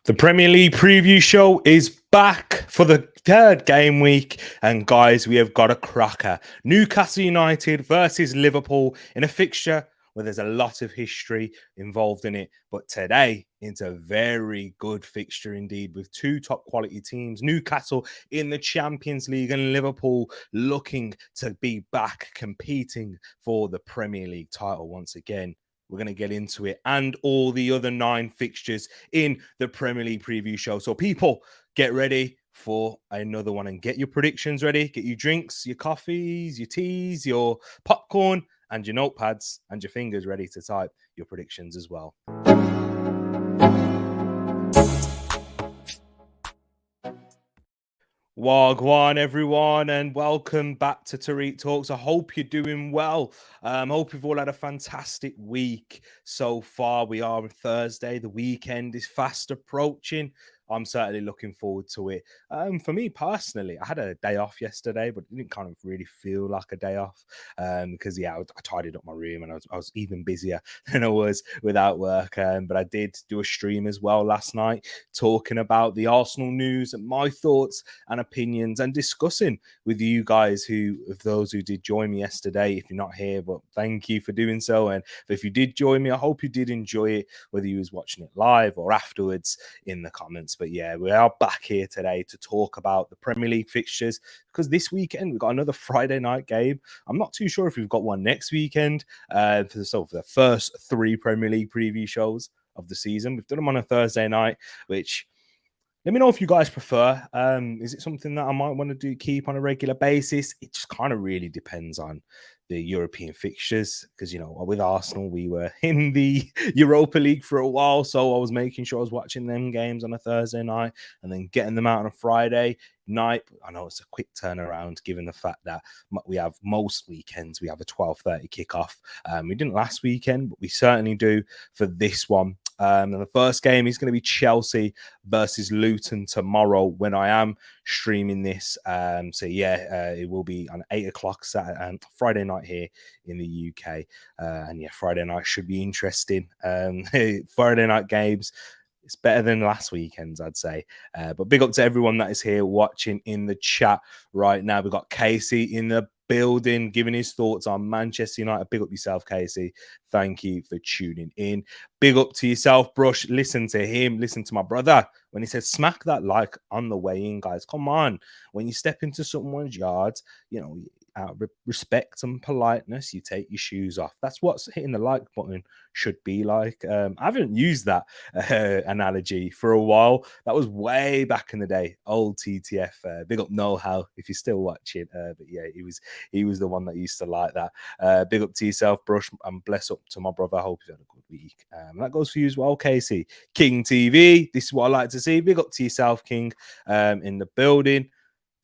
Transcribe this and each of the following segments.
The Premier League preview show is back for the third game week. And guys, we have got a cracker. Newcastle United versus Liverpool in a fixture where there's a lot of history involved in it. But today, it's a very good fixture indeed with two top quality teams. Newcastle in the Champions League and Liverpool looking to be back competing for the Premier League title once again. We're going to get into it and all the other 9 fixtures in the Premier League preview show. So people, get ready for another one and get your predictions ready. Get your drinks, your coffees, your teas, your popcorn, and your notepads and your fingers ready to type your predictions as well. Wagwan, everyone, and welcome back to Tariq Talks. I hope you're doing well. Hope you've all had a fantastic week so far. We are on Thursday. The weekend is fast approaching. I'm certainly looking forward to it. For me personally, I had a day off yesterday, but it didn't kind of really feel like a day off because, I tidied up my room and I was even busier than I was without work. But I did do a stream as well last night talking about the Arsenal news and my thoughts and opinions and discussing with you guys of those who did join me yesterday. If you're not here, but thank you for doing so. And if you did join me, I hope you did enjoy it, whether you was watching it live or afterwards in the comments. But yeah, we are back here today to talk about the Premier League fixtures because this weekend we've got another Friday night game. I'm not too sure if we've got one next weekend. For the first 3 Premier League preview shows of the season, we've done them on a Thursday night, which let me know if you guys prefer. Is it something that I might want to keep on a regular basis? It just kind of really depends on the European fixtures because, with Arsenal, we were in the Europa League for a while. So I was making sure I was watching them games on a Thursday night and then getting them out on a Friday night. I know it's a quick turnaround given the fact that we have most weekends, we have a 12:30 kickoff. We didn't last weekend, but we certainly do for this one. And the first game is going to be Chelsea versus Luton tomorrow when I am streaming this. It will be on 8 o'clock Friday night here in the UK. Friday night should be interesting. Friday night games, it's better than last weekend's, I'd say. But big up to everyone that is here watching in the chat right now. We've got Casey in the building giving his thoughts on Manchester United. Big up yourself, Casey. Thank you for tuning in. Big up to yourself, Brush. Listen to him. Listen to my brother when he said smack that like on the way in, guys. Come on. When you step into someone's yards, out of respect and politeness, you take your shoes off. That's what hitting the like button should be like. I haven't used that analogy for a while. That was way back in the day. Old TTF. Big up know-how if you're still watching. But yeah, he was the one that used to like that. Big up to yourself, Brush, and bless up to my brother. I hope you've had a good week. That goes for you as well, Casey. King TV. This is what I like to see. Big up to yourself, King, in the building.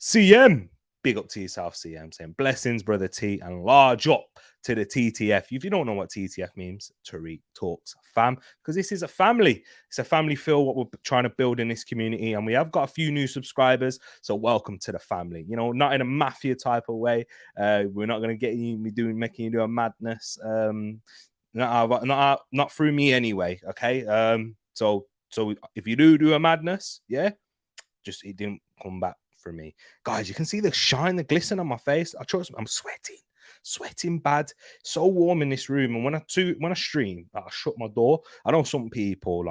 CM. Big up to yourself, CM, saying blessings, brother T, and large up to the TTF. If you don't know what TTF means, Tariq Talks fam, because this is a family. It's a family feel what we're trying to build in this community, and we have got a few new subscribers, so welcome to the family. Not in a mafia type of way. We're not going to get you making you do a madness. Not through me anyway. Okay. So if you do a madness, yeah, just it didn't come back for me. Guys, you can see the shine, the glisten on my face. I'm sweating bad. So warm in this room. And when I stream, I shut my door. I know some people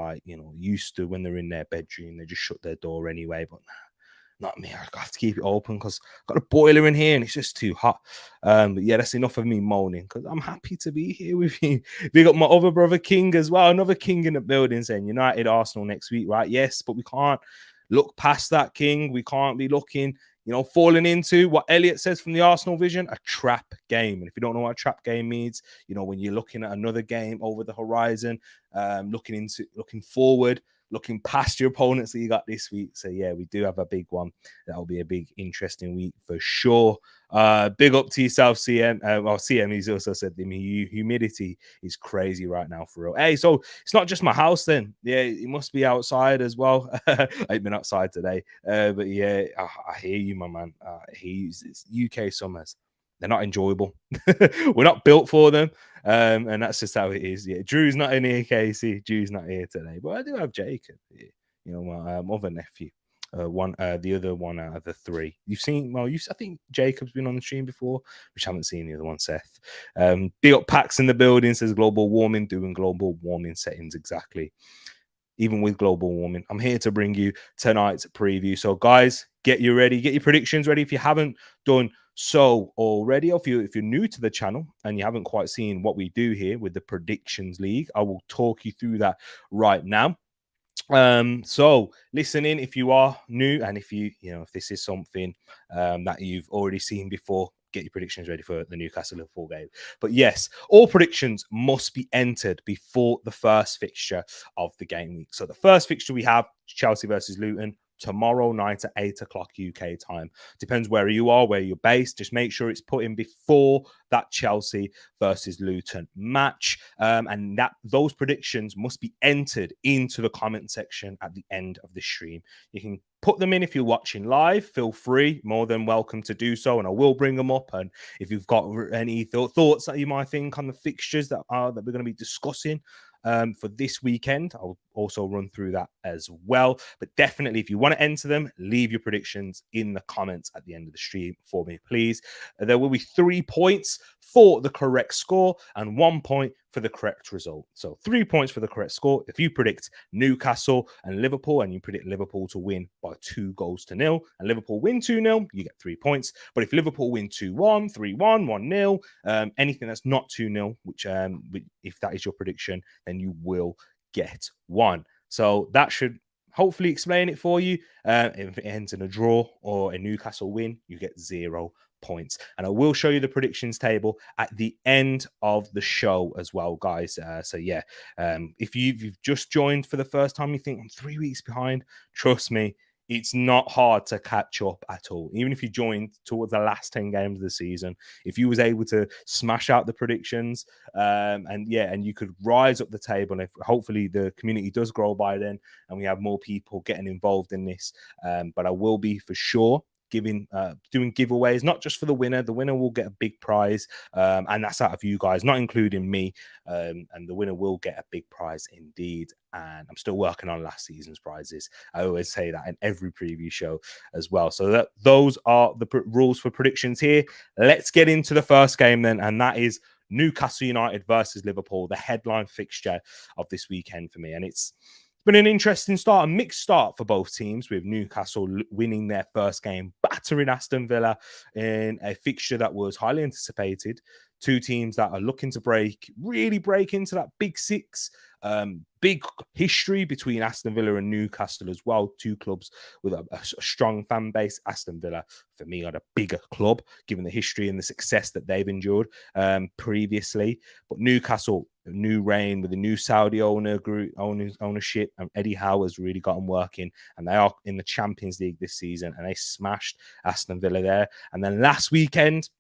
used to when they're in their bedroom, they just shut their door anyway, but nah, not me. I have to keep it open because I've got a boiler in here and it's just too hot. But yeah, that's enough of me moaning because I'm happy to be here with you. We got my other brother King as well, another King in the building saying United Arsenal next week, right? Yes, but we can't look past that, King. We can't be looking, falling into what Elliot says from the Arsenal vision, a trap game. And if you don't know what a trap game means, when you're looking at another game over the horizon, looking forward, looking past your opponents that you got this week. So yeah, we do have a big one. That'll be a big, interesting week for sure. Big up to yourself, CM. CM, he's also said the humidity is crazy right now for real. Hey, so it's not just my house then. Yeah, it must be outside as well. I ain't been outside today. But yeah, I hear you, my man. It's UK summers. They're not enjoyable. We're not built for them. And that's just how it is. Yeah, Drew's not in here, Casey. Drew's not here today. But I do have Jacob here. my other nephew. The other one out of the three. You've seen, I think Jacob's been on the stream before, which I haven't seen the other one, Seth. Big up Pax in the building, says global warming, doing global warming settings exactly. Even with global warming, I'm here to bring you tonight's preview. So, guys, get you ready, get your predictions ready. If you haven't done so already, or if you're new to the channel and you haven't quite seen what we do here with the Predictions League, I will talk you through that right now. So listen in if you are new, and if if this is something that you've already seen before, get your predictions ready for the Newcastle Liverpool game. But yes, all predictions must be entered before the first fixture of the game week. So the first fixture we have Chelsea versus Luton tomorrow night at 8 o'clock UK time. Depends where you are, where you're based. Just make sure it's put in before that Chelsea versus Luton match. And those predictions must be entered into the comment section at the end of the stream. You can put them in if you're watching live. Feel free, more than welcome to do so, and I will bring them up. And if you've got any thoughts that you might think on the fixtures that we're going to be discussing for this weekend, I'll also run through that as well. But definitely, if you want to enter them, leave your predictions in the comments at the end of the stream for me, please. There will be 3 points for the correct score and 1 point for the correct result. So 3 points for the correct score if you predict Newcastle and Liverpool, and you predict Liverpool to win by 2-0 and Liverpool win 2-0, you get 3 points. But if Liverpool win 2-1, 3-1, 1-0, anything that's not 2-0, which if that is your prediction, then you will get 1. So that should hopefully explain it for you. If it ends in a draw or a Newcastle win, you get 0 points. And I will show you the predictions table at the end of the show as well, guys. If you've just joined for the first time, you think I'm 3 weeks behind, trust me, it's not hard to catch up at all. Even if you joined towards the last 10 games of the season, if you was able to smash out the predictions and you could rise up the table, and if hopefully the community does grow by then and we have more people getting involved in this, but I will be for sure doing giveaways, not just for the winner. The winner will get a big prize, and that's out of you guys, not including me, and the winner will get a big prize indeed. And I'm still working on last season's prizes. I always say that in every preview show as well. So those are the rules for predictions here. Let's get into the first game then, and that is Newcastle United versus Liverpool, the headline fixture of this weekend for me. And it's been an interesting start, a mixed start for both teams, with Newcastle winning their first game, battering Aston Villa in a fixture that was highly anticipated. Two teams that are looking to really break into that big six. Big history between Aston Villa and Newcastle as well. Two clubs with a strong fan base. Aston Villa, for me, are the bigger club, given the history and the success that they've endured previously. But Newcastle, a new reign with a new Saudi ownership, and Eddie Howe has really got them working, and they are in the Champions League this season, and they smashed Aston Villa there. And then last weekend,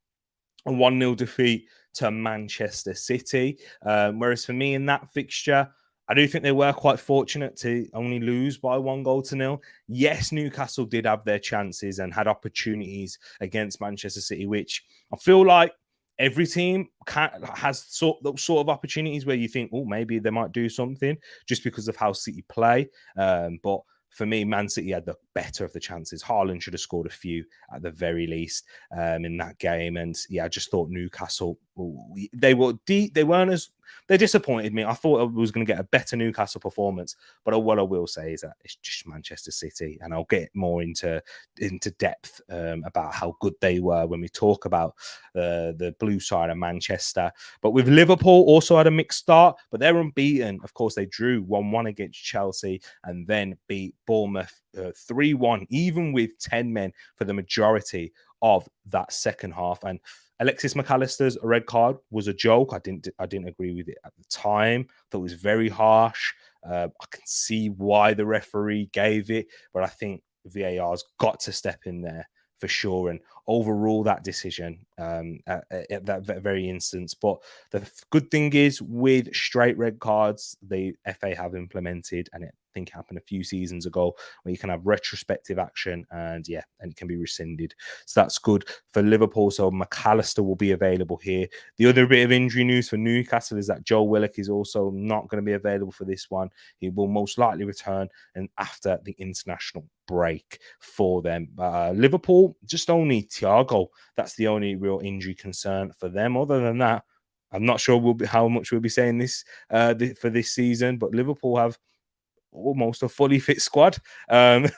a 1-0 defeat to Manchester City. Whereas for me in that fixture, I do think they were quite fortunate to only lose by 1-0. Yes, Newcastle did have their chances and had opportunities against Manchester City, which I feel like every team has those sort of opportunities where you think, oh, maybe they might do something just because of how City play. But for me, Man City had the better of the chances. Haaland should have scored a few at the very least in that game. And yeah, I just thought Newcastle, they disappointed me. I thought I was going to get a better Newcastle performance, but what I will say is that it's just Manchester City, and I'll get more into depth about how good they were when we talk about the blue side of Manchester. But with Liverpool, also had a mixed start, but they're unbeaten. Of course, they drew 1-1 against Chelsea and then beat Bournemouth 3-1, even with 10 men for the majority of that second half. And Alexis Mac Allister's red card was a joke. I didn't agree with it at the time. I thought it was very harsh. I can see why the referee gave it, but I think VAR's got to step in there for sure and overrule that decision at that very instance. But the good thing is, with straight red cards, the FA have implemented, and I think it happened a few seasons ago, where you can have retrospective action and it can be rescinded. So that's good for Liverpool. So Mac Allister will be available here. The other bit of injury news for Newcastle is that Joe Willock is also not going to be available for this one. He will most likely return and after the international break for them. Liverpool, just only Thiago. That's the only real injury concern for them. Other than that, I'm not sure how much we'll be saying this for this season, but Liverpool have almost a fully fit squad, and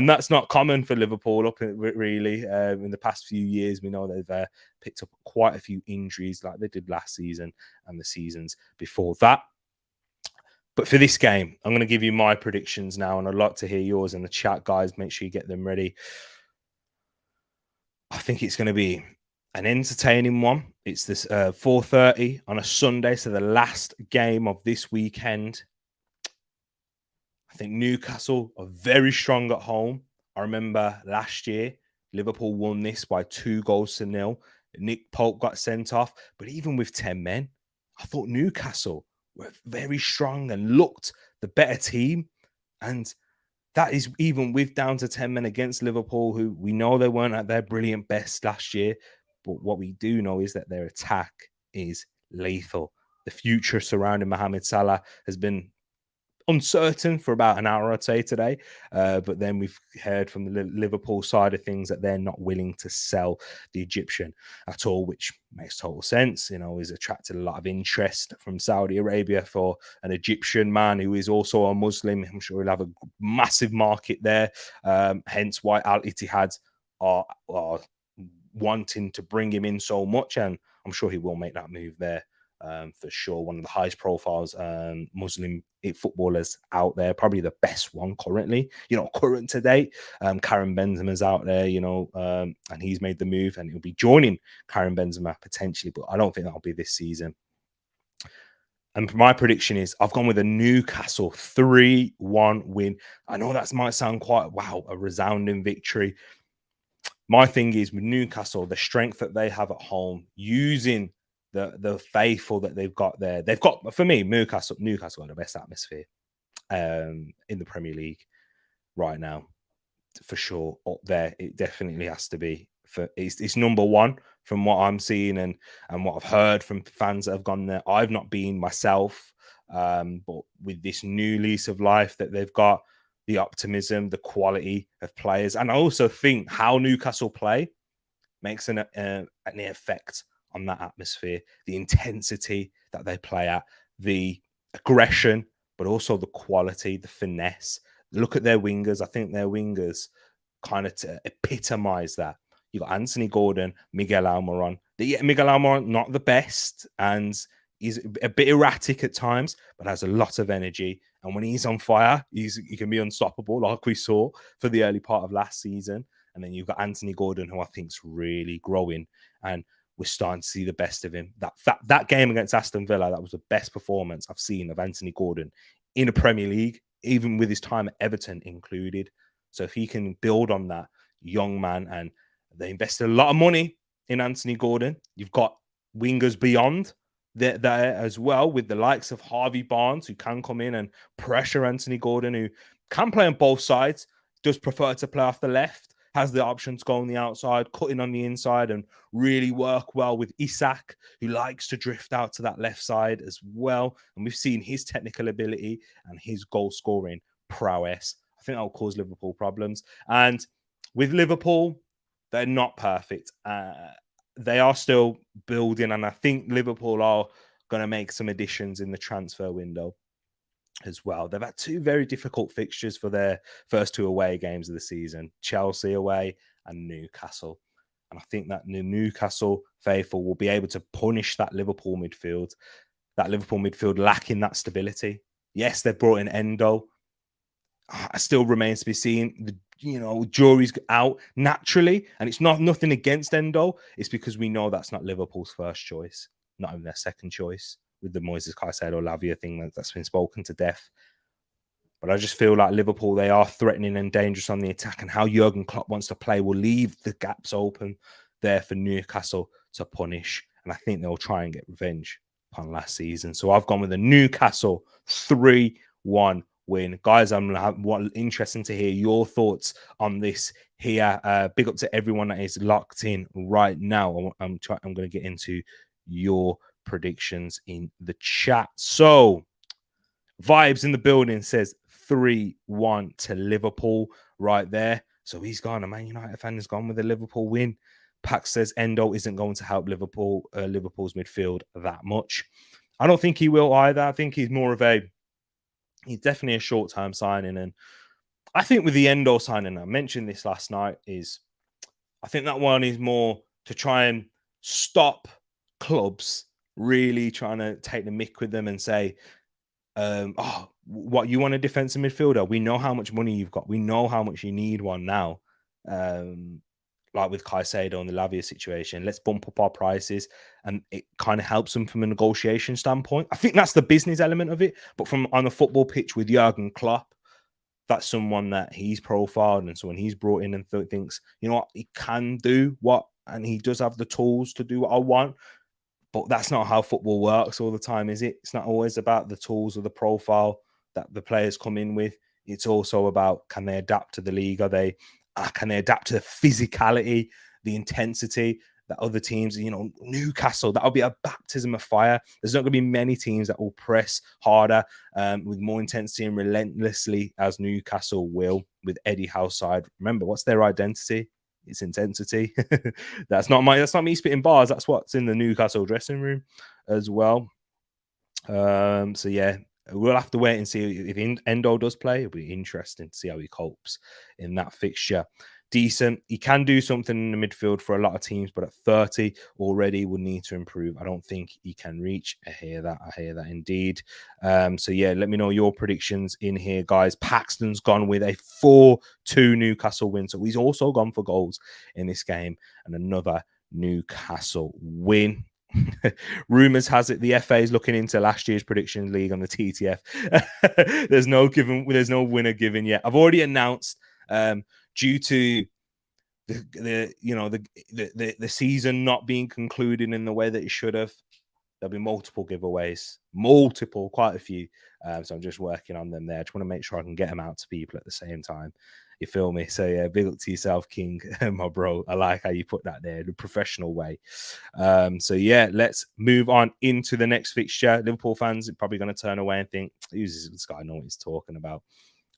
that's not common for Liverpool really. In the past few years, we know they've picked up quite a few injuries like they did last season and the seasons before that. But for this game, I'm going to give you my predictions now, and I'd like to hear yours in the chat, guys. Make sure you get them ready. I think it's going to be an entertaining one. It's this 4:30 on a Sunday, so the last game of this weekend. I think Newcastle are very strong at home. I remember last year, Liverpool won this by 2-0. Nick Pope got sent off, but even with 10 men, I thought Newcastle were very strong and looked the better team. And that is even with down to 10 men against Liverpool, who we know they weren't at their brilliant best last year. But what we do know is that their attack is lethal. The future surrounding Mohamed Salah has been uncertain for about an hour, I'd say, today. But then we've heard from the Liverpool side of things that they're not willing to sell the Egyptian at all, which makes total sense. You know, he's attracted a lot of interest from Saudi Arabia for an Egyptian man who is also a Muslim. I'm sure he'll have a massive market there. Hence why Al Etihad are wanting to bring him in so much. And I'm sure he will make that move there. For sure, one of the highest profiles Muslim footballers out there, probably the best one currently, current to date. Karim Benzema's out there, and he's made the move and he'll be joining Karim Benzema potentially, but I don't think that'll be this season. And my prediction is I've gone with a Newcastle 3-1 win. I know that might sound quite, a resounding victory. My thing is with Newcastle, the strength that they have at home, using the faithful that they've got there. They've got, for me, Newcastle got the best atmosphere in the Premier League right now, for sure. Up there, it definitely has to be. It's number one from what I'm seeing and what I've heard from fans that have gone there. I've not been myself, but with this new lease of life that they've got, the optimism, the quality of players, and I also think how Newcastle play makes an effect on that atmosphere, the intensity that they play at, the aggression, but also the quality, the finesse. Look at their wingers. I think their wingers kind of epitomize that. You got Anthony Gordon, Miguel Almiron. Miguel Almiron, not the best, and he's a bit erratic at times, but has a lot of energy. And when he's on fire, he can be unstoppable, like we saw for the early part of last season. And then you've got Anthony Gordon, who I think is really growing, and we're starting to see the best of him. That game against Aston Villa, that was the best performance I've seen of Anthony Gordon in the Premier League, even with his time at Everton included. So if he can build on that, young man, and they invested a lot of money in Anthony Gordon. You've got wingers beyond there as well, with the likes of Harvey Barnes, who can come in and pressure Anthony Gordon, who can play on both sides, does prefer to play off the left, has the option to go on the outside, cutting on the inside, and really work well with Isak, who likes to drift out to that left side as well. And we've seen his technical ability and his goal-scoring prowess. I think that will cause Liverpool problems. And with Liverpool, they're not perfect. They are still building, and I think Liverpool are going to make some additions in the transfer window as well. They've had two very difficult fixtures for their first two away games of the season, Chelsea away and Newcastle. And I think that the Newcastle faithful will be able to punish that Liverpool midfield lacking that stability. Yes, they've brought in Endo. It still remains to be seen. Jury's out naturally, and it's nothing against Endo. It's because we know that's not Liverpool's first choice, not even their second choice, with the Moises Caicedo-Lavia thing that's been spoken to death. But I just feel like Liverpool, they are threatening and dangerous on the attack, and how Jurgen Klopp wants to play will leave the gaps open there for Newcastle to punish. And I think they'll try and get revenge upon last season. So I've gone with a Newcastle 3-1 win. Guys, I'm interested to hear your thoughts on this here. Big up to everyone that is locked in right now. I'm going to get into your predictions in the chat. So, Vibes in the building says 3-1 to Liverpool right there. So he's gone. A Man United fan has gone with a Liverpool win. Pax says Endo isn't going to help Liverpool's midfield that much. I don't think he will either. I think he's definitely a short-term signing. And I think with the Endo signing, I mentioned this last night, I think that one is more to try and stop clubs really trying to take the mick with them and say, what, you want a defensive midfielder? We know how much money you've got. We know how much you need one now. Like with Caicedo and the Lavia situation, let's bump up our prices, and it kind of helps them from a negotiation standpoint. I think that's the business element of it, but from on the football pitch with Jurgen Klopp, that's someone that he's profiled and someone he's brought in and thinks, you know what, he can do what, and he does have the tools to do what I want. But that's not how football works all the time, is it? It's not always about the tools or the profile that the players come in with. It's also about, can they adapt to the league? Can they adapt to the physicality, the intensity that other teams, Newcastle, that'll be a baptism of fire. There's not going to be many teams that will press harder with more intensity and relentlessly as Newcastle will with Eddie Howe's side. Remember, what's their identity? It's intensity. That's not me spitting bars. That's what's in the Newcastle dressing room as well. So yeah, we'll have to wait and see if Endo does play. It'll be interesting to see how he copes in that fixture. Decent. He can do something in the midfield for a lot of teams, but at 30 already would need to improve. I don't think he can reach. I hear that indeed. So yeah, let me know your predictions in here, guys. Paxton's gone with a 4-2 Newcastle win. So he's also gone for goals in this game and another Newcastle win. Rumors has it the FA is looking into last year's predictions league on the TTF. There's no winner given yet. I've already announced due to the season not being concluded in the way that it should have, there'll be multiple giveaways, quite a few. So I'm just working on them there. I just want to make sure I can get them out to people at the same time. You feel me? So yeah, big up to yourself, King, my bro. I like how you put that there, the professional way. So yeah, let's move on into the next fixture. Liverpool fans are probably going to turn away and think, who's this guy? Know what he's talking about.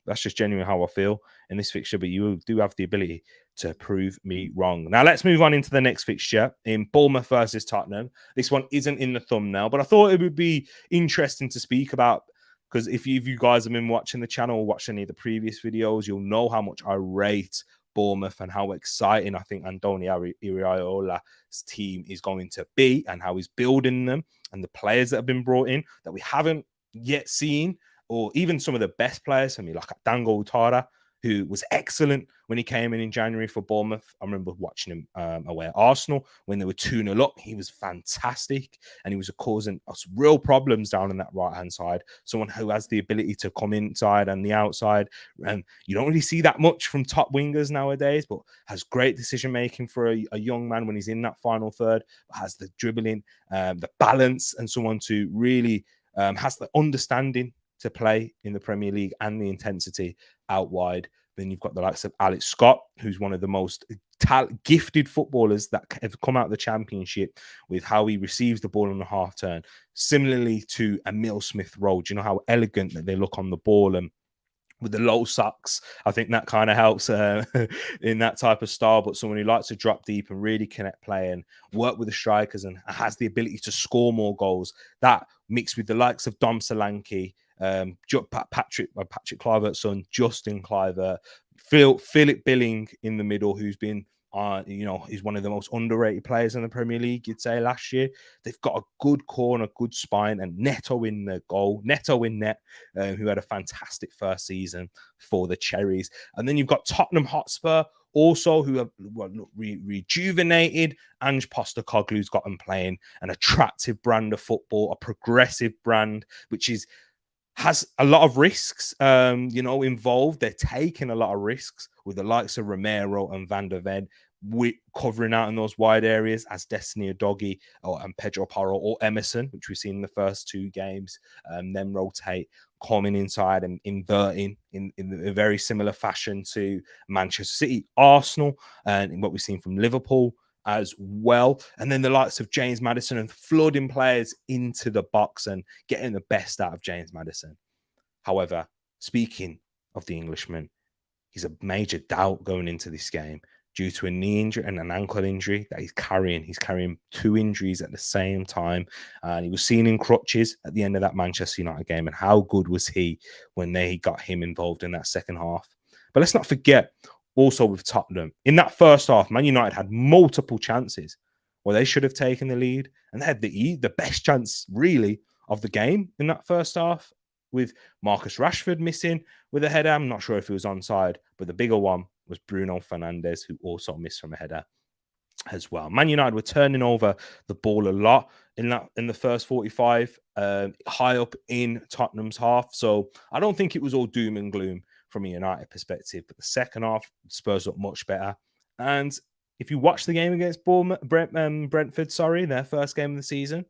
That's just genuinely how I feel in this fixture, but you do have the ability to prove me wrong. Now, let's move on into the next fixture in Bournemouth versus Tottenham. This one isn't in the thumbnail, but I thought it would be interesting to speak about, because if you guys have been watching the channel or watched any of the previous videos, you'll know how much I rate Bournemouth and how exciting I think Andoni Iraola's team is going to be and how he's building them and the players that have been brought in that we haven't yet seen, or even some of the best players for me, like Dango Utara, who was excellent when he came in January for Bournemouth. I remember watching him away at Arsenal when they were 2-0 up. He was fantastic, and he was causing us real problems down on that right-hand side. Someone who has the ability to come inside and the outside. And you don't really see that much from top wingers nowadays, but has great decision-making for a young man when he's in that final third, but has the dribbling, the balance, and someone to really has the understanding to play in the Premier League and the intensity out wide. Then you've got the likes of Alex Scott, who's one of the most gifted footballers that have come out of the Championship with how he receives the ball on the half turn. Similarly to Emile Smith-Rowe, do you know how elegant that they look on the ball, and with the low socks, I think that kind of helps in that type of style. But someone who likes to drop deep and really connect play and work with the strikers and has the ability to score more goals. That mixed with the likes of Dom Solanke, Patrick Kluivert's son, Justin Kluivert, Philip Billing in the middle, who's been he's one of the most underrated players in the Premier League, you'd say, last year. They've got a good core and a good spine, and Neto in the goal, Neto in net, who had a fantastic first season for the Cherries. And then you've got Tottenham Hotspur, also, who have rejuvenated. Ange Postecoglou's got them playing an attractive brand of football, a progressive brand, which has a lot of risks, involved. They're taking a lot of risks with the likes of Romero and Van der Ven, covering out in those wide areas as Destiny Udogie and Pedro Porro or Emerson, which we've seen in the first 2 games, then rotate, coming inside and inverting in a very similar fashion to Manchester City, Arsenal, and what we've seen from Liverpool as well. And then the likes of James Maddison and flooding players into the box and getting the best out of James Maddison. However, speaking of the Englishman, he's a major doubt going into this game due to a knee injury and an ankle injury that he's carrying. He's carrying 2 injuries at the same time. And he was seen in crutches at the end of that Manchester United game. And how good was he when they got him involved in that second half? But let's not forget, also with Tottenham, in that first half, Man United had multiple chances where they should have taken the lead. And they had the best chance, really, of the game in that first half, with Marcus Rashford missing with a header. I'm not sure if he was onside, but the bigger one was Bruno Fernandes, who also missed from a header as well. Man United were turning over the ball a lot in the first 45, high up in Tottenham's half. So I don't think it was all doom and gloom from a United perspective. But the second half, Spurs looked much better. And if you watch the game against Brentford, their first game of the season,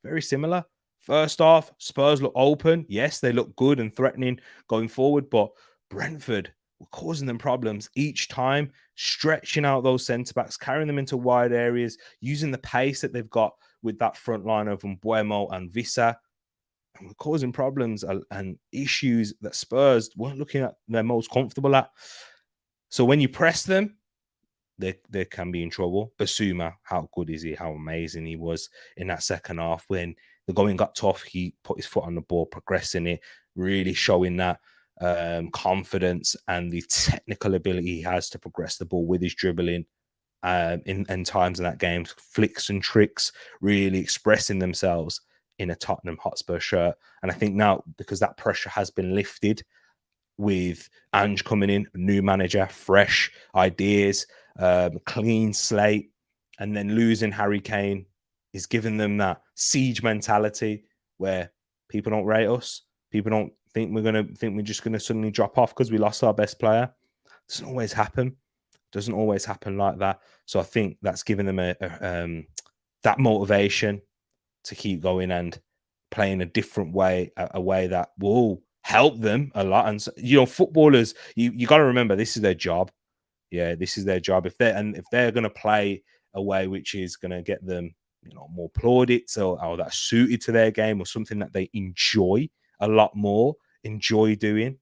very similar. First half, Spurs look open. Yes, they look good and threatening going forward, but Brentford were causing them problems each time, stretching out those centre-backs, carrying them into wide areas, using the pace that they've got with that front line of Mbuemo and Vissa, and were causing problems and issues that Spurs weren't looking at their most comfortable at. So when you press them, they can be in trouble. Basuma, how good is he? How amazing he was in that second half. When the going got tough, he put his foot on the ball, progressing it, really showing that confidence and the technical ability he has to progress the ball with his dribbling in times in that game. Flicks and tricks really expressing themselves in a Tottenham Hotspur shirt. And I think now, because that pressure has been lifted with Ange coming in, new manager, fresh ideas, clean slate, and then losing Harry Kane is giving them that siege mentality where people don't rate us. People don't think we're just gonna suddenly drop off because we lost our best player. Doesn't always happen. Doesn't always happen like that. So I think that's giving them that motivation to keep going and playing a different way, a way that will help them a lot. And footballers, you got to remember, this is their job. Yeah, this is their job. If they're going to play a way which is going to get them, more plaudits or that's suited to their game or something that they enjoy a lot more, enjoy doing,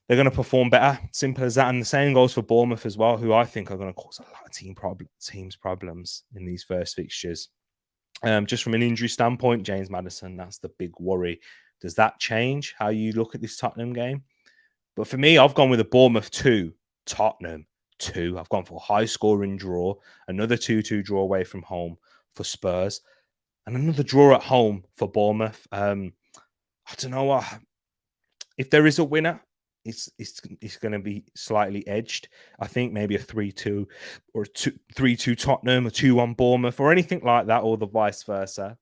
they're going to perform better. Simple as that. And the same goes for Bournemouth as well, who I think are going to cause a lot of teams problems in these first fixtures. Just from an injury standpoint, James Maddison, that's the big worry. Does that change how you look at this Tottenham game? But for me, I've gone with a Bournemouth 2, Tottenham 2. I've gone for a high-scoring draw, another 2-2 draw away from home for Spurs, and another draw at home for Bournemouth. I don't know if there is a winner. It's going to be slightly edged. I think maybe a 3-2 or 3-2 Tottenham, a 2-1 Bournemouth, or anything like that, or the vice versa.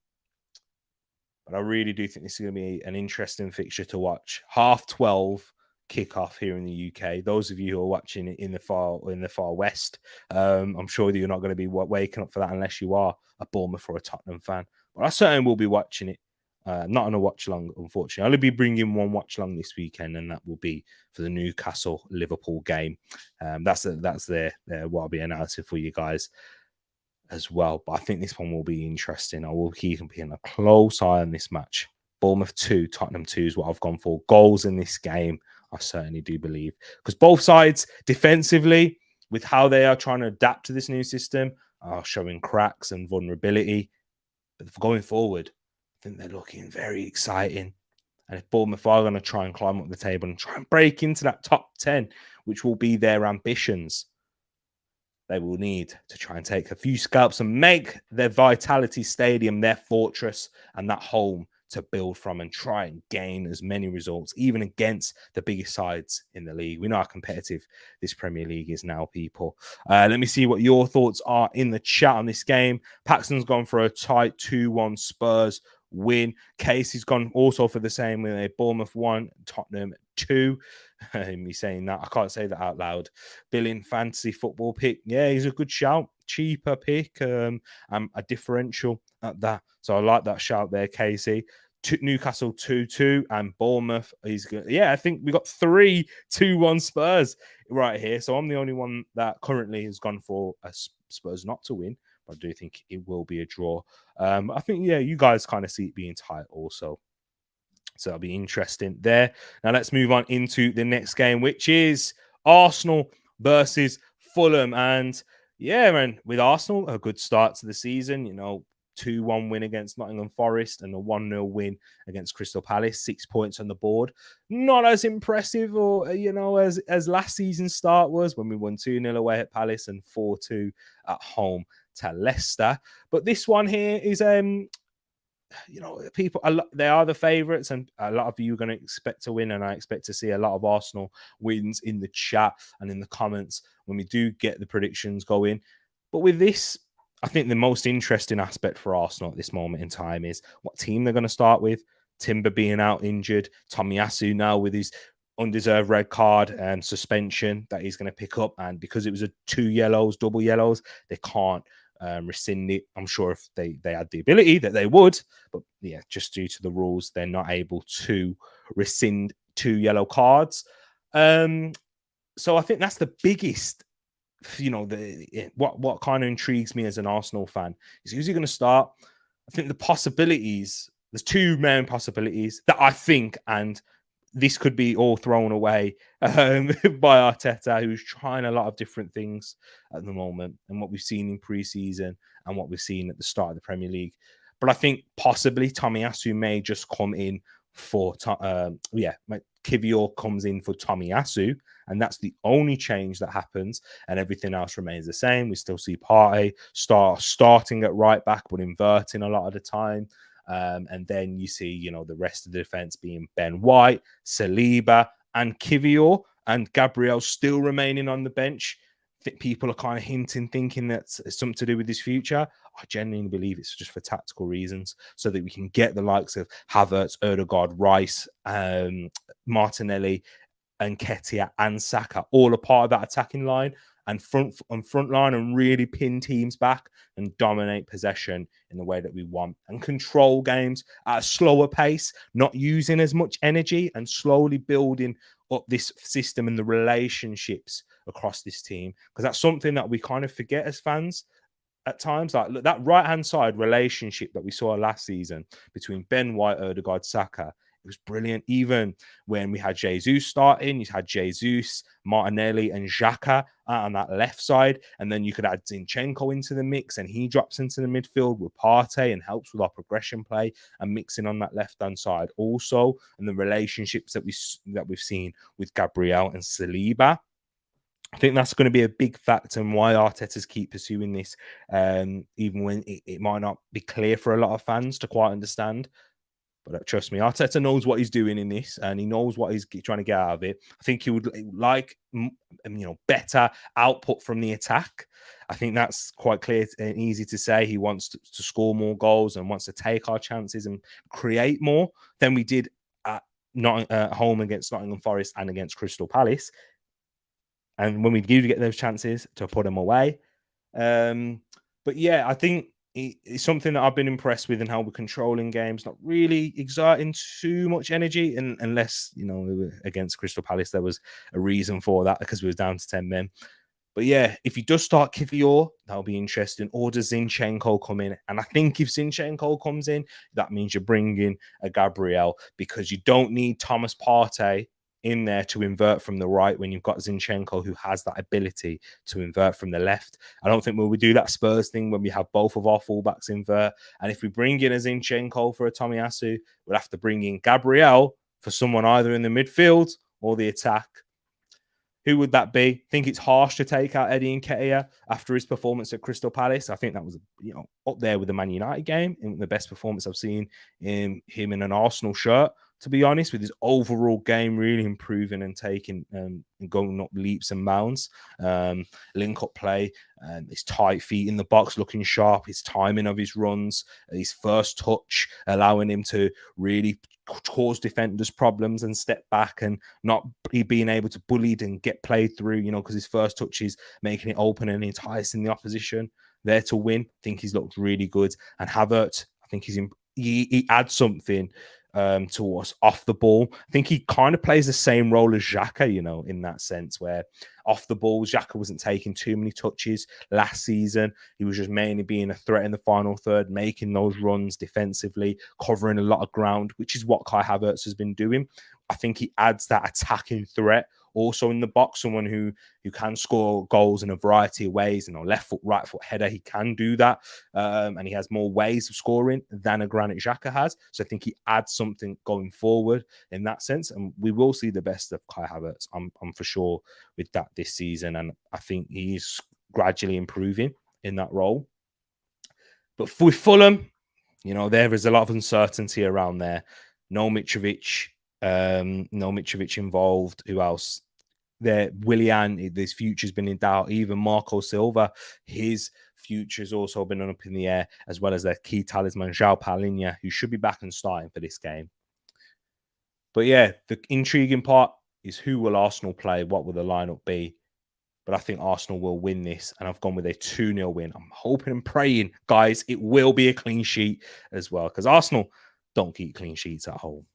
But I really do think this is going to be an interesting fixture to watch. 12:30 kickoff here in the UK. Those of you who are watching it in the far west, I'm sure that you're not going to be waking up for that unless you are a Bournemouth or a Tottenham fan. But I certainly will be watching it. Not on a watch long, unfortunately. I'll be bringing one watch long this weekend, and that will be for the Newcastle Liverpool game. That's what I'll be announcing for you guys as well. But I think this one will be interesting. I will keep keeping a close eye on this match. Bournemouth 2, Tottenham 2 is what I've gone for. Goals in this game, I certainly do believe, because both sides defensively, with how they are trying to adapt to this new system, are showing cracks and vulnerability. But going forward, I think they're looking very exciting. And if Bournemouth are going to try and climb up the table and try and break into that top 10, which will be their ambitions, they will need to try and take a few scalps and make their Vitality Stadium their fortress and that home to build from and try and gain as many results, even against the biggest sides in the league. We know how competitive this Premier League is now, people. Let me see what your thoughts are in the chat on this game. Paxton's gone for a tight 2-1 Spurs. win. Casey's gone also for the same with a Bournemouth 1, Tottenham 2. Me saying that, I can't say that out loud. Billing fantasy football pick. Yeah, he's a good shout. Cheaper pick, and a differential at that. So I like that shout there, Casey. Newcastle 2-2 and Bournemouth is good. Yeah, I think we got 3 2-1 Spurs right here. So I'm the only one that currently has gone for a Spurs not to win. But I do think it will be a draw. I think, yeah, you guys kind of see it being tight also. So that'll be interesting there. Now let's move on into the next game, which is Arsenal versus Fulham. And yeah, man, with Arsenal, a good start to the season, 2-1 win against Nottingham Forest and a 1-0 win against Crystal Palace, 6 points on the board. Not as impressive or, as last season's start was when we won 2-0 away at Palace and 4-2 at home to Leicester. But this one here is, people, they are the favourites, and a lot of you are going to expect to win, and I expect to see a lot of Arsenal wins in the chat and in the comments when we do get the predictions going. But with this, I think the most interesting aspect for Arsenal at this moment in time is what team they're going to start with. Timber being out injured, Tomiyasu now with his undeserved red card and suspension that he's going to pick up, and because it was a 2 yellows, double yellows, they can't rescind it. I'm sure if they had the ability that they would, but yeah, just due to the rules, they're not able to rescind 2 yellow cards. So I think that's the biggest, what kind of intrigues me as an Arsenal fan is who's he going to start. I think the possibilities, there's 2 main possibilities that I think, and this could be all thrown away by Arteta, who's trying a lot of different things at the moment, and what we've seen in pre-season and what we've seen at the start of the Premier League. But I think possibly Tomiyasu may just come in for, Kivior comes in for Tomiyasu, and that's the only change that happens, and everything else remains the same. We still see Partey starting at right back, but inverting a lot of the time. And then you see, the rest of the defense being Ben White, Saliba, and Kivior, and Gabriel still remaining on the bench. I think people are kind of thinking that's something to do with his future. I genuinely believe it's just for tactical reasons, so that we can get the likes of Havertz, Ødegaard, Rice, Martinelli, and Nketiah and Saka all a part of that attacking line and front line, and really pin teams back and dominate possession in the way that we want and control games at a slower pace, not using as much energy, and slowly building up this system and the relationships across this team, because that's something that we kind of forget as fans at times. Like, look, that right-hand side relationship that we saw last season between Ben White, Ødegaard, Saka, it was brilliant. Even when we had Jesus starting, you had Jesus, Martinelli, and Xhaka on that left side. And then you could add Zinchenko into the mix, and he drops into the midfield with Partey and helps with our progression play and mixing on that left-hand side also. And the relationships that we've seen with Gabriel and Saliba. I think that's going to be a big factor in why Arteta's keep pursuing this, even when it might not be clear for a lot of fans to quite understand. But trust me, Arteta knows what he's doing in this, and he knows what he's trying to get out of it. I think he would like, better output from the attack. I think that's quite clear and easy to say. He wants to score more goals and wants to take our chances and create more than we did at home against Nottingham Forest and against Crystal Palace. And when we do get those chances, to put them away. But yeah, I think it's something that I've been impressed with, and how we're controlling games, not really exerting too much energy, unless, against Crystal Palace, there was a reason for that, because we was down to 10 men. But yeah, if you just start Kivior, that'll be interesting. Or does Zinchenko come in? And I think if Zinchenko comes in, that means you're bringing a Gabriel, because you don't need Thomas Partey in there to invert from the right when you've got Zinchenko, who has that ability to invert from the left. I don't think we would do that Spurs thing when we have both of our fullbacks invert. And if we bring in a Zinchenko for a Tomiyasu, we'll have to bring in Gabriel for someone either in the midfield or the attack. Who would that be? I think it's harsh to take out Eddie Nketiah after his performance at Crystal Palace. I think that was, up there with the Man United game, and the best performance I've seen in him in an Arsenal shirt. to be honest, with his overall game really improving and taking and going up leaps and bounds. Link up play, his tight feet in the box looking sharp, his timing of his runs, his first touch, allowing him to really cause defenders problems and step back and not being able to bully and get played through, because his first touch is making it open and enticing the opposition there to win. I think he's looked really good. And Havertz, I think he adds something to us off the ball. I think he kind of plays the same role as Xhaka, in that sense, where off the ball, Xhaka wasn't taking too many touches last season. He was just mainly being a threat in the final third, making those runs defensively, covering a lot of ground, which is what Kai Havertz has been doing. I think he adds that attacking threat also in the box, someone who can score goals in a variety of ways, left foot, right foot header, he can do that. And he has more ways of scoring than a Granit Xhaka has. So I think he adds something going forward in that sense. And we will see the best of Kai Havertz, I'm for sure, with that this season. And I think he's gradually improving in that role. But with Fulham, there is a lot of uncertainty around there. No Mitrovic involved. Who else? There, Willian, his future's been in doubt. Even Marco Silva, his future's also been up in the air, as well as their key talisman, João Palhinha, who should be back and starting for this game. But yeah, the intriguing part is who will Arsenal play? What will the lineup be? But I think Arsenal will win this, and I've gone with a 2-0 win. I'm hoping and praying, guys, it will be a clean sheet as well, because Arsenal don't keep clean sheets at home.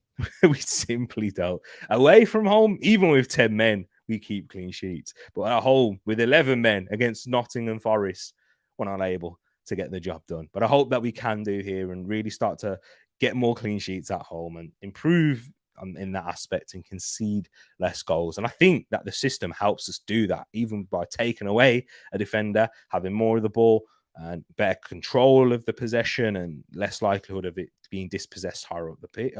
We simply don't. Away from home, even with 10 men, we keep clean sheets. But at home, with 11 men against Nottingham Forest, we're not able to get the job done. But I hope that we can do here and really start to get more clean sheets at home and improve in that aspect and concede less goals. And I think that the system helps us do that, even by taking away a defender, having more of the ball and better control of the possession and less likelihood of it being dispossessed higher up the pit,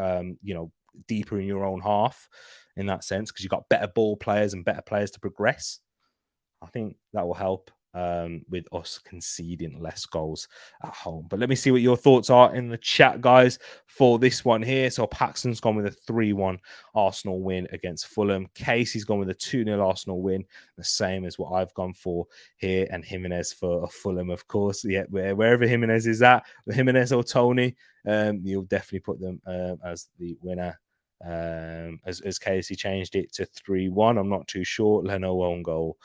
deeper in your own half in that sense, because you've got better ball players and better players to progress. I think that will help with us conceding less goals at home. But let me see what your thoughts are in the chat, guys, for this one here. So Paxton's gone with a 3-1 Arsenal win against Fulham. Casey's gone with a 2-0 Arsenal win, the same as what I've gone for here. And Jimenez for Fulham, of course. Yeah, wherever Jimenez is at, Jimenez or Tony, you'll definitely put them as the winner. As Casey changed it to 3-1, I'm not too sure. Leno own goal.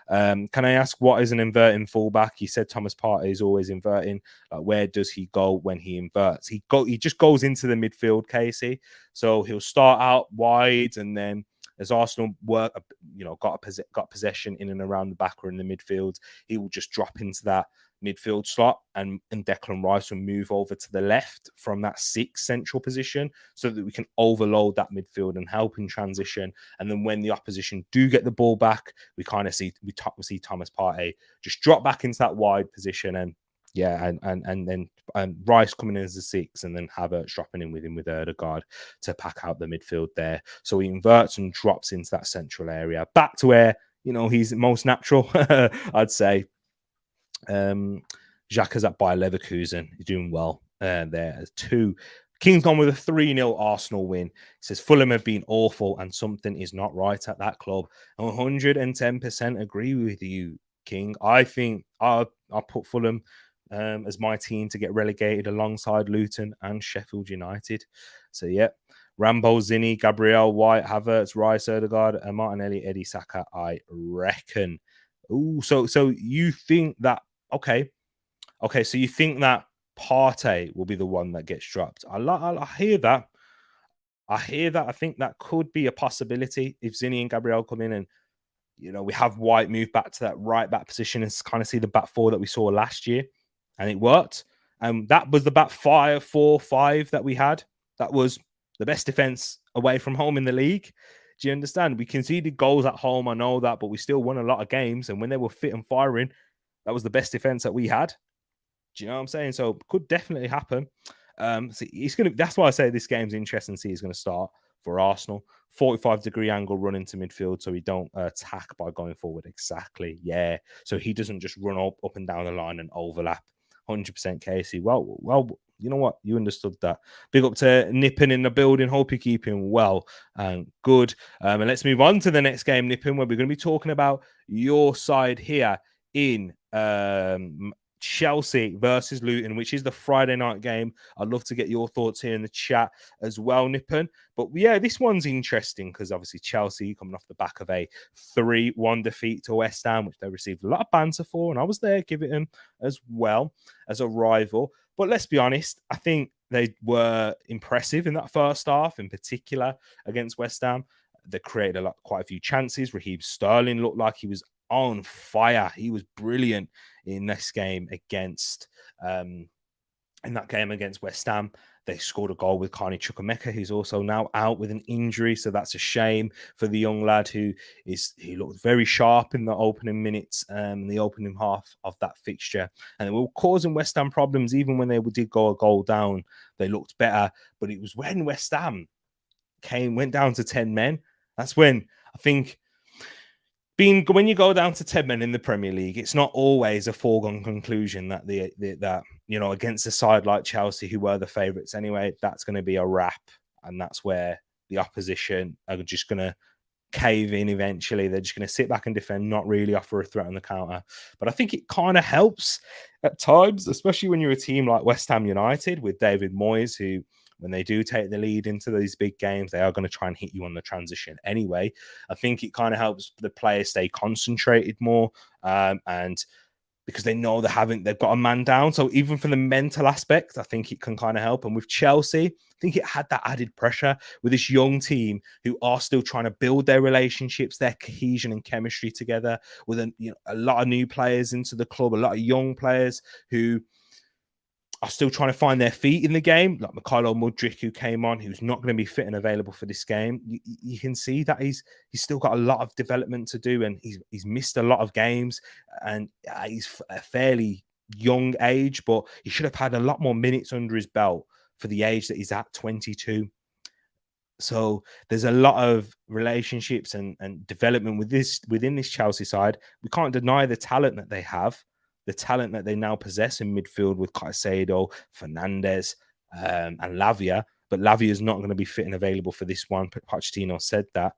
Can I ask, what is an inverting fullback? He said Thomas Partey is always inverting. Like, where does he go when he inverts? He just goes into the midfield, Casey. So he'll start out wide, and then as Arsenal got possession in and around the back or in the midfield, he will just drop into that midfield slot, and Declan Rice will move over to the left from that 6 central position so that we can overload that midfield and help in transition. And then when the opposition do get the ball back, we kind of see Thomas Partey just drop back into that wide position, and then Rice coming in as a 6, and then Havertz dropping in with him with Ødegaard to pack out the midfield there. So he inverts and drops into that central area, back to where he's most natural, I'd say. Xhaka's at Bayer Leverkusen. He's doing well there. 2. King's gone with a 3-0 Arsenal win. He says Fulham have been awful and something is not right at that club. 110% agree with you, King. I think I'll put Fulham as my team to get relegated alongside Luton and Sheffield United. So, yeah. Rambo, Zinni, Gabriel, White, Havertz, Rice, Ødegaard, Martinelli, Eddie Saka, I reckon. Ooh, so you think that Okay, so you think that Partey will be the one that gets dropped? I hear that. I think that could be a possibility if Zinni and Gabriel come in and, we have White move back to that right back position and kind of see the back 4 that we saw last year. And it worked. And that was the back 4-5 that we had. That was the best defense away from home in the league. Do you understand? We conceded goals at home, I know that, but we still won a lot of games. And when they were fit and firing, that was the best defense that we had. Do you know what I'm saying? So it could definitely happen. That's why I say this game's interesting to see. He's going to start for Arsenal. 45-degree angle run into midfield so we don't attack by going forward. Exactly. Yeah. So he doesn't just run up and down the line and overlap. 100% Casey. Well, you know what? You understood that. Big up to Nippon in the building. Hope you're keeping well and good. And let's move on to the next game, Nippon, where we're going to be talking about your side here in Chelsea versus Luton, which is the Friday night game. I'd love to get your thoughts here in the chat as well, Nippon. But yeah, this one's interesting because obviously Chelsea coming off the back of a 3-1 defeat to West Ham, which they received a lot of banter for, and I was there giving them as well as a rival. But let's be honest, I think they were impressive in that first half, in particular against West Ham. They created quite a few chances. Raheem Sterling looked like he was on fire. He was brilliant in this game against West Ham. They scored a goal with Carney Chukwuemeka, who's also now out with an injury. So that's a shame for the young lad he looked very sharp in the opening minutes, the opening half of that fixture. And they were causing West Ham problems even when they did go a goal down. They looked better. But it was when West Ham went down to 10 men. That's when I think when you go down to 10 men in the Premier League, it's not always a foregone conclusion that that against a side like Chelsea, who were the favourites anyway, that's going to be a wrap, and that's where the opposition are just going to cave in eventually. They're just going to sit back and defend, not really offer a threat on the counter. But I think it kind of helps at times, especially when you're a team like West Ham United with David Moyes, who, when they do take the lead into these big games, they are going to try and hit you on the transition anyway. I think it kind of helps the players stay concentrated more, and because they know they've got a man down. So even from the mental aspect, I think it can kind of help. And with Chelsea, I think it had that added pressure with this young team who are still trying to build their relationships, their cohesion and chemistry together, with a lot of new players into the club, a lot of young players who are still trying to find their feet in the game, like Mykhailo Mudryk, who came on, who's not going to be fit and available for this game. You can see that he's still got a lot of development to do, and he's missed a lot of games, and he's a fairly young age, but he should have had a lot more minutes under his belt for the age that he's at, 22. So there's a lot of relationships and development within this Chelsea side. We can't deny the talent that they have, the talent that they now possess in midfield with Caicedo, Fernandes, and Lavia. But Lavia is not going to be fit and available for this one. Pochettino said that.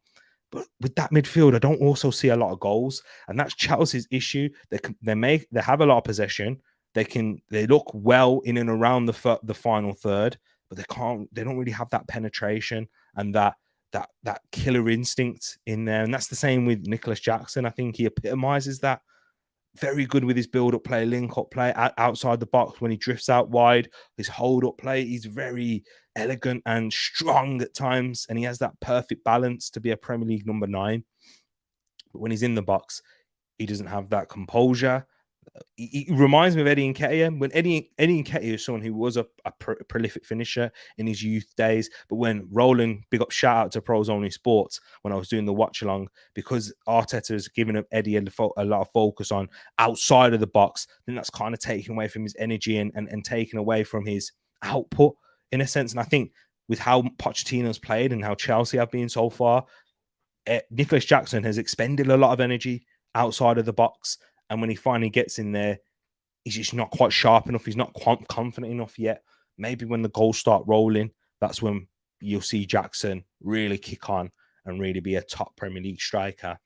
But with that midfield, I don't also see a lot of goals, and that's Chelsea's issue. They have a lot of possession. They look well in and around the final third, but they don't really have that penetration and that killer instinct in there. And that's the same with Nicholas Jackson. I think he epitomizes that. Very good with his build-up play, link-up play outside the box when he drifts out wide. His hold-up play, he's very elegant and strong at times, and he has that perfect balance to be a Premier League number 9. But when he's in the box, he doesn't have that composure. He reminds me of Eddie Nketiah. When Eddie Nketiah is someone who was a prolific finisher in his youth days, but when Roland, big up shout out to Pros Only Sports, when I was doing the watch along, because Arteta has given Eddie a lot of focus on outside of the box, then that's kind of taken away from his energy and taken away from his output in a sense. And I think with how Pochettino's played and how Chelsea have been so far, Nicholas Jackson has expended a lot of energy outside of the box. And when he finally gets in there, he's just not quite sharp enough. He's not quite confident enough yet. Maybe when the goals start rolling, that's when you'll see Jackson really kick on and really be a top Premier League striker.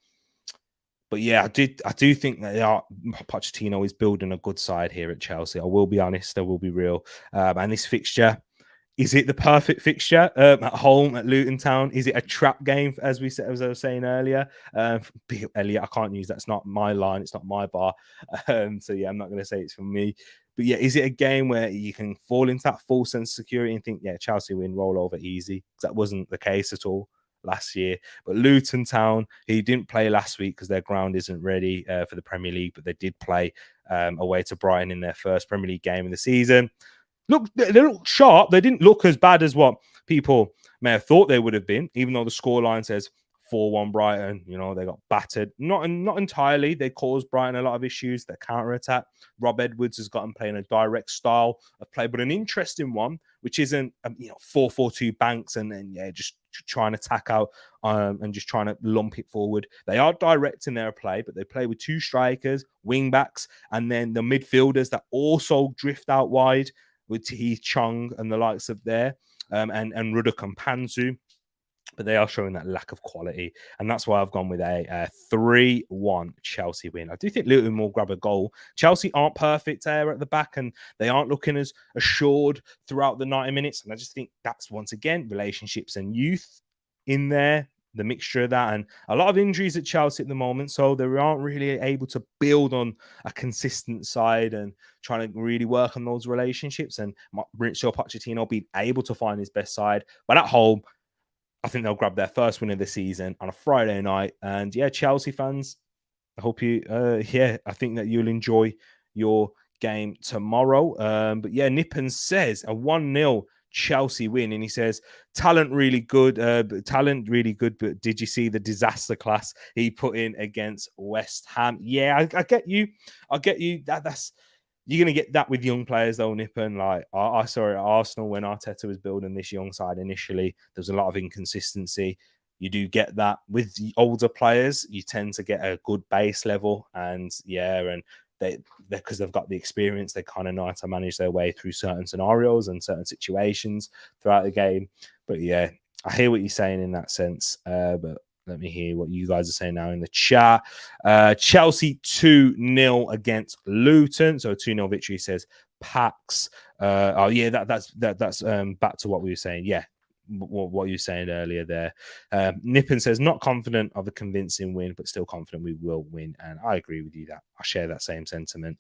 But yeah, I do think that Pochettino is building a good side here at Chelsea. I will be honest. I will be real. And this fixture, is it the perfect fixture at home at Luton Town? Is it a trap game, as I was saying earlier? Elliot, I can't use that's not my line. It's not my bar. So yeah, I'm not going to say it's for me. But yeah, is it a game where you can fall into that full sense of security and think, yeah, Chelsea win, roll over easy? Because that wasn't the case at all last year. But Luton Town, he didn't play last week because their ground isn't ready for the Premier League, but they did play away to Brighton in their first Premier League game of the season. Look, they look sharp. They didn't look as bad as what people may have thought they would have been, even though the scoreline says 4-1 Brighton. You know, they got battered. Not entirely. They caused Brighton a lot of issues. Their counter-attack. Rob Edwards has got them playing a direct style of play, but an interesting one, which isn't 4-4-2 banks and just trying to tack out and just trying to lump it forward. They are direct in their play, but they play with 2 strikers, wing backs, and then the midfielders that also drift out wide with Heath Chung and the likes of there, and Rudder Kampanzu. But they are showing that lack of quality. And that's why I've gone with a 3-1 Chelsea win. I do think Luton will grab a goal. Chelsea aren't perfect there at the back, and they aren't looking as assured throughout the 90 minutes. And I just think that's, once again, relationships and youth in there, the mixture of that, and a lot of injuries at Chelsea at the moment. So they aren't really able to build on a consistent side and trying to really work on those relationships. And Mauricio Pochettino being able to find his best side. But at home, I think they'll grab their first win of the season on a Friday night. And yeah, Chelsea fans, I hope you, I think that you'll enjoy your game tomorrow. But yeah, Nippon says a 1-0 Chelsea win. And he says, talent really good, but did you see the disaster class he put in against West Ham? Yeah, I get you. That's you're going to get that with young players, though, Nippon. Like, I saw it at Arsenal when Arteta was building this young side initially. There's a lot of inconsistency. You do get that with the older players. You tend to get a good base level. And they because they've got the experience, they kind of know how to manage their way through certain scenarios and certain situations throughout the game. But yeah, I hear what you're saying in that sense. But let me hear what you guys are saying now in the chat. Chelsea 2-0 against Luton. So 2-0 victory, says Pax. That's back to what we were saying. Yeah, what you were saying earlier there. Nippon says, not confident of a convincing win, but still confident we will win. And I agree with you that I share that same sentiment.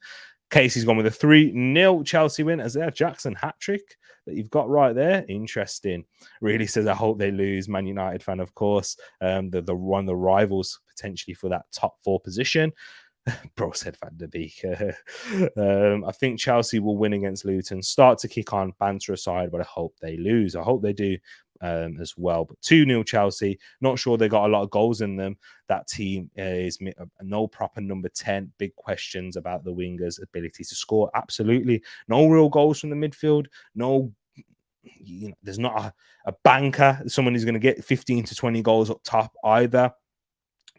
Casey's gone with a 3-0 Chelsea win. As there, Jackson hat-trick that you've got right there. Interesting. Really says, I hope they lose. Man United fan, of course. One of the rivals potentially for that top 4 position. Bro said Van der Beek. I think Chelsea will win against Luton. Start to kick on, banter aside, but I hope they lose. I hope they do as well. But 2-0 Chelsea. Not sure they got a lot of goals in them. That team is no proper number 10. Big questions about the wingers' ability to score. Absolutely. No real goals from the midfield. No, there's not a banker, someone who's going to get 15 to 20 goals up top either.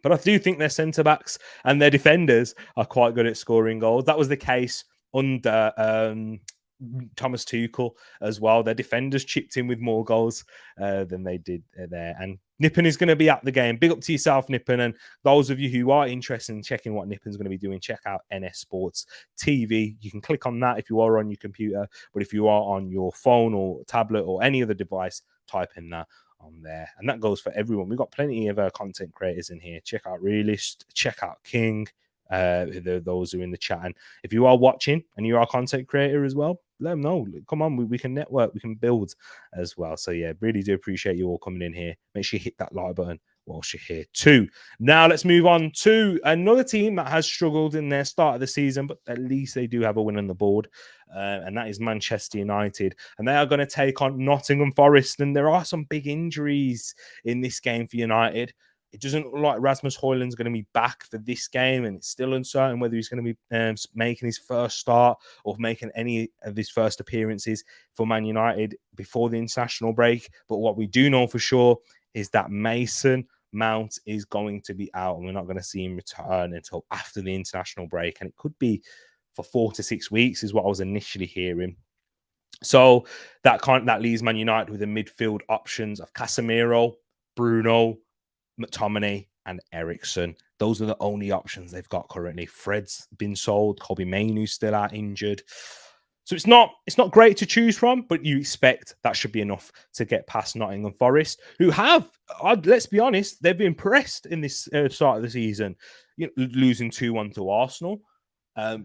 But I do think their centre-backs and their defenders are quite good at scoring goals. That was the case under Thomas Tuchel as well. Their defenders chipped in with more goals than they did there. And Nippon is going to be at the game. Big up to yourself, Nippon. And those of you who are interested in checking what Nippon's going to be doing, check out NS Sports TV. You can click on that if you are on your computer. But if you are on your phone or tablet or any other device, type in that on there. And that goes for everyone. We've got plenty of content creators in here. Check out Realist, check out King, those who are in the chat. And if you are watching and you are a content creator as well, let them know. Come on, we can network, we can build as well. So yeah, really do appreciate you all coming in here. Make sure you hit that like button whilst you're here too. Now let's move on to another team that has struggled in their start of the season, but at least they do have a win on the board, and that is Manchester United. And they are going to take on Nottingham Forest, and there are some big injuries in this game for United. It doesn't look like Rasmus Højlund's going to be back for this game, and it's still uncertain whether he's going to be making his first start or making any of his first appearances for Man United before the international break. But what we do know for sure is that Mason Mount is going to be out, and we're not going to see him return until after the international break, and it could be for 4 to 6 weeks is what I was initially hearing. So that leaves Man United with the midfield options of Casemiro, Bruno, McTominay and Eriksen. Those are the only options they've got currently. Fred's been sold. Kobe Mainoo's still out injured. So it's not great to choose from, but you expect that should be enough to get past Nottingham Forest, who have, let's be honest, they've been impressed in this start of the season. Losing 2-1 to Arsenal.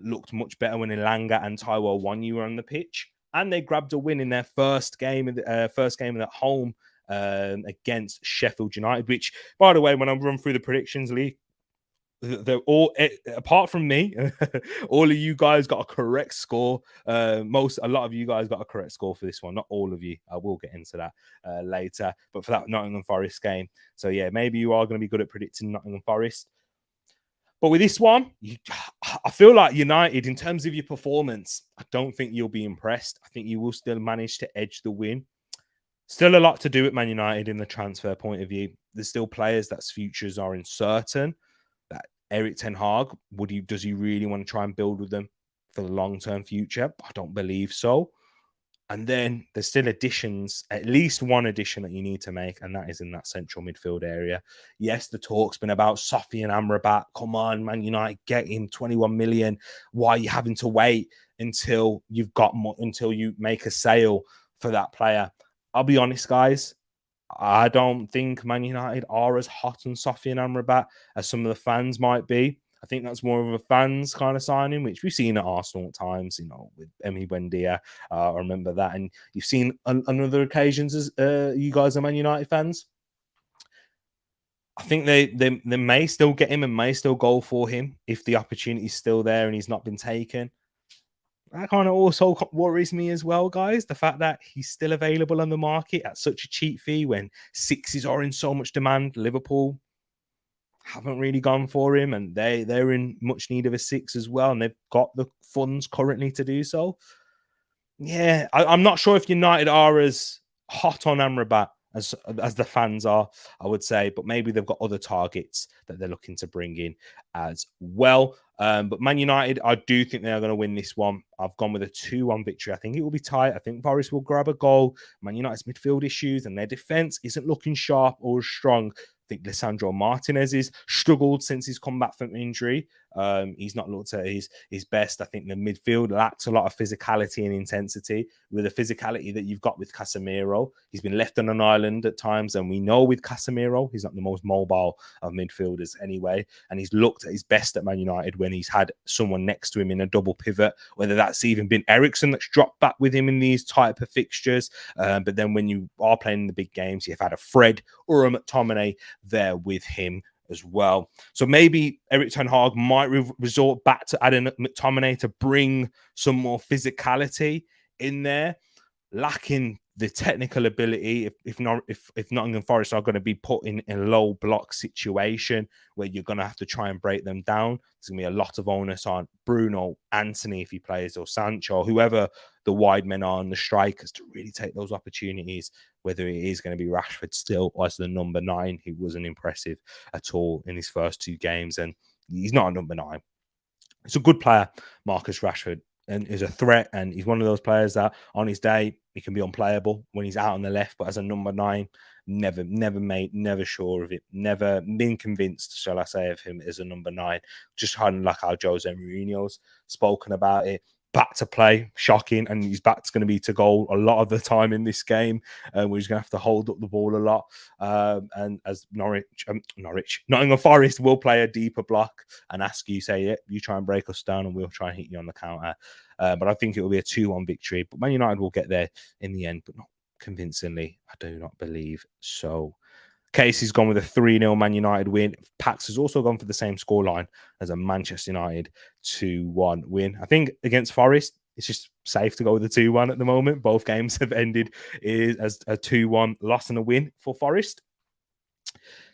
Looked much better when Elanga and Taiwo Wanyu were on the pitch. And they grabbed a win in their first game at home against Sheffield United, which, by the way, when I run through the predictions league, they're all, apart from me, all of you guys got a correct score. A lot of you guys got a correct score for this one. Not all of you. I will get into that later. But for that Nottingham Forest game, so yeah, maybe you are going to be good at predicting Nottingham Forest. But with this one, I feel like United, in terms of your performance, I don't think you'll be impressed. I think you will still manage to edge the win. Still a lot to do at Man United in the transfer point of view. There's still players that's futures are uncertain. That Eric Ten Hag, does he really want to try and build with them for the long-term future? I don't believe so. And then there's still additions, at least one addition that you need to make, and that is in that central midfield area. Yes, the talk's been about Sophie and Amrabat. Come on, Man United, get him 21 million. Why are you having to wait until until you make a sale for that player? I'll be honest, guys. I don't think Man United are as hot on Sophie and Amrabat as some of the fans might be. I think that's more of a fans kind of signing, which we've seen at Arsenal at times, with Emi Buendia. I remember that. And you've seen on other occasions as you guys are Man United fans. I think they may still get him and may still go for him if the opportunity is still there and he's not been taken. That kind of also worries me as well, guys. The fact that he's still available on the market at such a cheap fee when sixes are in so much demand. Liverpool haven't really gone for him, and they're in much need of a six as well, and they've got the funds currently to do so. Yeah, I'm not sure if United are as hot on Amrabat as the fans are, I would say, but maybe they've got other targets that they're looking to bring in as well. But Man United, I do think they are going to win this one. I've gone with a 2-1 victory. I think it will be tight. I think Forest will grab a goal. Man United's midfield issues and their defense isn't looking sharp or strong. I think Lisandro Martinez has struggled since he's come back from injury. He's not looked at his best. I think the midfield lacks a lot of physicality and intensity. With the physicality that you've got with Casemiro, he's been left on an island at times, and we know with Casemiro, he's not the most mobile of midfielders anyway. And he's looked at his best at Man United when he's had someone next to him in a double pivot, whether that's even been Eriksen that's dropped back with him in these type of fixtures. But then when you are playing in the big games, you've had a Fred or a McTominay there with him as well. So maybe Eric Ten Hag might resort back to adding McTominay to bring some more physicality in there, lacking the technical ability. If Nottingham Forest are going to be put in a low block situation where you're going to have to try and break them down, there's going to be a lot of onus on Bruno, Anthony if he plays, or Sancho, whoever the wide men are and the strikers, to really take those opportunities, whether it is going to be Rashford still as the number 9, who wasn't impressive at all in his first 2 games. And he's not a number 9. It's a good player, Marcus Rashford, and is a threat. And he's one of those players that on his day, he can be unplayable when he's out on the left. But as a number 9, never sure of it. Never been convinced, shall I say, of him as a number 9. Just kind of like how Jose Mourinho's spoken about it. Back to play, shocking, and his back's going to be to goal a lot of the time in this game, where he's going to have to hold up the ball a lot. And as Nottingham Forest will play a deeper block and ask you, say, yeah, you try and break us down, and we'll try and hit you on the counter. But I think it will be a 2-1 victory. But Man United will get there in the end, but not convincingly. I do not believe so. Casey's gone with a 3-0 Man United win. Pax has also gone for the same scoreline as a Manchester United 2-1 win. I think against Forest, it's just safe to go with a 2-1 at the moment. Both games have ended as a 2-1 loss and a win for Forest.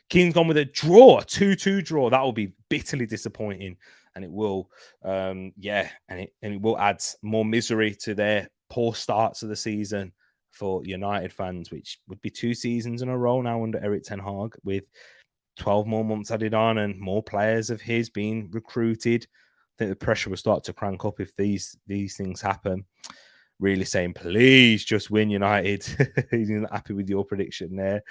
Keane's gone with a draw, a 2-2 draw. That will be bitterly disappointing, and it will, and it will add more misery to their poor starts of the season for United fans, which would be 2 seasons in a row now under Eric Ten Hag, with 12 more months added on and more players of his being recruited. I think the pressure will start to crank up if these things happen. Really saying, please just win, United. He's not happy with your prediction there.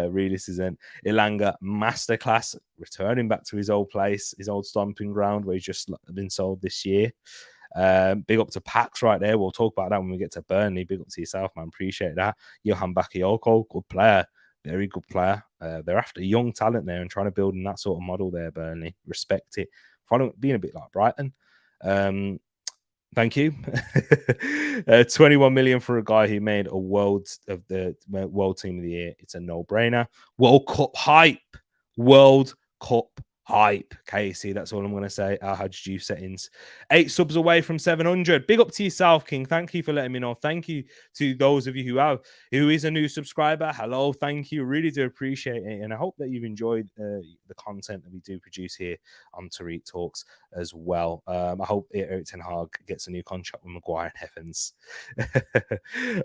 Really isn't. Ilanga masterclass, returning back to his old place, his old stomping ground where he's just been sold this year. Big up to Pax right there. We'll talk about that when we get to Burnley. Big up to yourself, man. Appreciate that. Johan Bakayoko, good player. Very good player. They're after young talent there and trying to build in that sort of model there, Burnley. Respect it. Following being a bit like Brighton. Thank you. 21 million for a guy who made a world team of the year. It's a no-brainer. World Cup hype. World Cup Hype, Casey. That's all I'm going to say. Our Hajj Juice settings. 8 subs away from 700. Big up to yourself, King. Thank you for letting me know. Thank you to those of you who is a new subscriber. Hello, thank you. Really do appreciate it. And I hope that you've enjoyed the content that we do produce here on Tariq Talks as well. I hope Erik ten Hag gets a new contract with Maguire and Evans.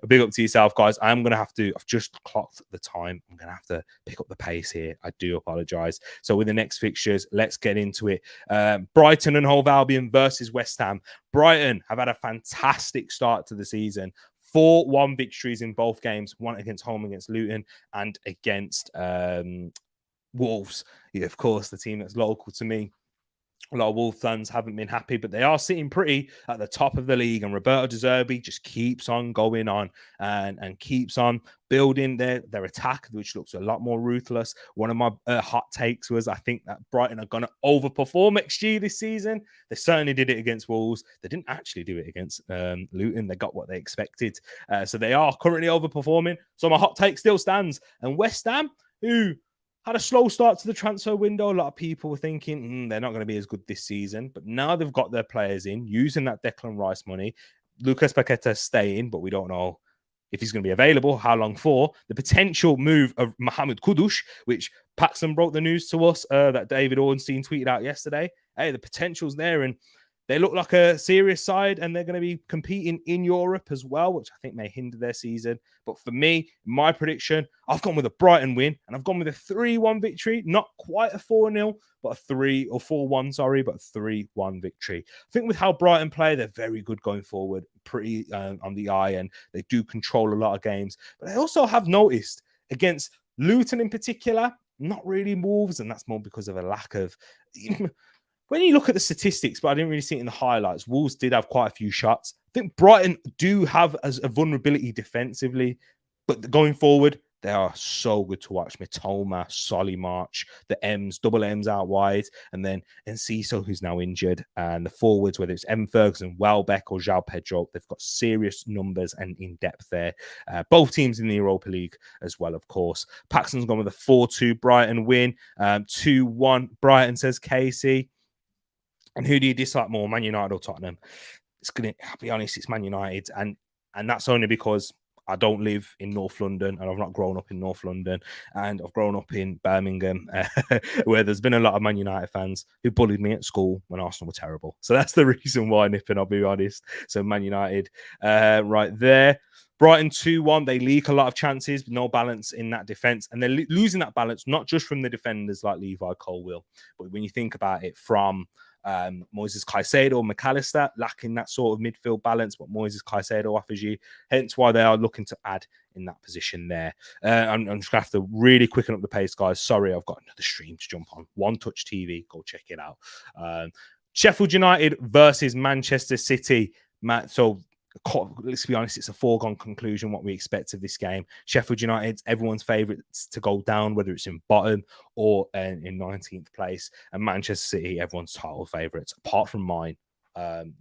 Big up to yourself, guys. I've just clocked the time. I'm going to have to pick up the pace here. I do apologize. So with the next fixture, let's get into it. Brighton and Hove Albion versus West Ham. Brighton have had a fantastic start to the season. 4-1 victories in both games, one against home against Luton and against Wolves. Yeah, of course, the team that's local to me. A lot of Wolves fans haven't been happy, but they are sitting pretty at the top of the league. And Roberto De Zerbi just keeps on going on and keeps on building their attack, which looks a lot more ruthless. One of my hot takes was I think that Brighton are going to overperform XG this season. They certainly did it against Wolves. They didn't actually do it against Luton. They got what they expected. So they are currently overperforming. So my hot take still stands. And West Ham, who had a slow start to the transfer window. A lot of people were thinking they're not going to be as good this season. But now they've got their players in, using that Declan Rice money. Lucas Paqueta is staying, but we don't know if he's going to be available, how long for. The potential move of Mohamed Kudus, which Paxson broke the news to us that David Ornstein tweeted out yesterday. Hey, the potential's there, and they look like a serious side, and they're going to be competing in Europe as well, which I think may hinder their season. But for me, my prediction, I've gone with a Brighton win, and I've gone with a 3-1 victory. Not quite a 4-0, but a 4-1, but a 3-1 victory. I think with how Brighton play, they're very good going forward, pretty on the eye, and they do control a lot of games. But I also have noticed against Luton in particular, not really Wolves, and that's more because of a lack of... When you look at the statistics, but I didn't really see it in the highlights, Wolves did have quite a few shots. I think Brighton do have as a vulnerability defensively, but going forward, they are so good to watch. Mitoma, Solly March, the M's, double M's out wide, and then Enciso, who's now injured, and the forwards, whether it's Evan Ferguson, Welbeck, or João Pedro, they've got serious numbers and in depth there. Both teams in the Europa League as well, of course. Paxton's gone with a 4-2 Brighton win, 2-1 Brighton, says Casey. And who do you dislike more, Man United or Tottenham? I'll be honest, it's Man United. And that's only because I don't live in North London, and I've not grown up in North London, and I've grown up in Birmingham, where there's been a lot of Man United fans who bullied me at school when Arsenal were terrible. So that's the reason why, Nippon, I'll be honest. So Man United right there. Brighton 2-1, they leak a lot of chances, but no balance in that defence. And they're losing that balance, not just from the defenders like Levi Colwill, but when you think about it from Moises Caicedo, Mac Allister, lacking that sort of midfield balance, what Moises Caicedo offers you. Hence why they are looking to add in that position there. I'm just going to have to really quicken up the pace, guys. Sorry, I've got another stream to jump on. One Touch TV, go check it out. Sheffield United versus Manchester City. So let's be honest, it's a foregone conclusion what we expect of this game. Sheffield United, everyone's favourites to go down, whether it's in bottom or in 19th place. And Manchester City, everyone's title favourites, apart from mine.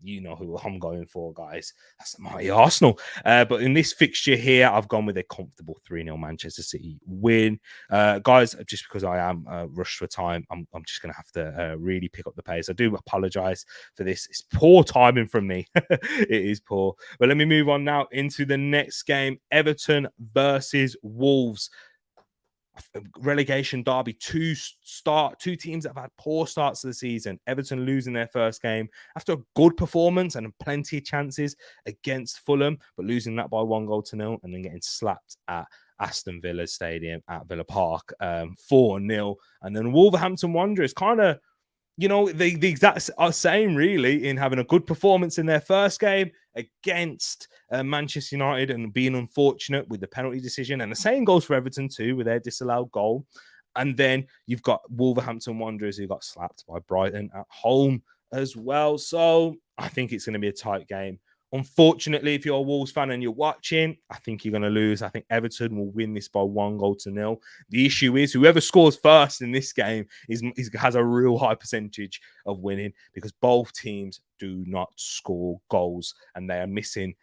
You know who I'm going for, guys. That's the mighty Arsenal. But in this fixture here, I've gone with a comfortable 3-0 Manchester City win. Guys, just because I am rushed for time, I'm just going to have to really pick up the pace. I do apologise for this. It's poor timing from me. It is poor. But let me move on now into the next game. Everton versus Wolves. Relegation derby, two teams that have had poor starts to the season. Everton losing their first game after a good performance and plenty of chances against Fulham, but losing that by 1-0 and then getting slapped at Aston Villa Stadium at Villa Park 4-0. And then Wolverhampton Wanderers kind of, you know, the exact same really in having a good performance in their first game against Manchester United and being unfortunate with the penalty decision. And the same goes for Everton too with their disallowed goal. And then you've got Wolverhampton Wanderers who got slapped by Brighton at home as well. So I think it's going to be a tight game. Unfortunately, if you're a Wolves fan and you're watching, I think you're going to lose. I think Everton will win this by 1-0. The issue is whoever scores first in this game has a real high percentage of winning because both teams do not score goals, and they are missing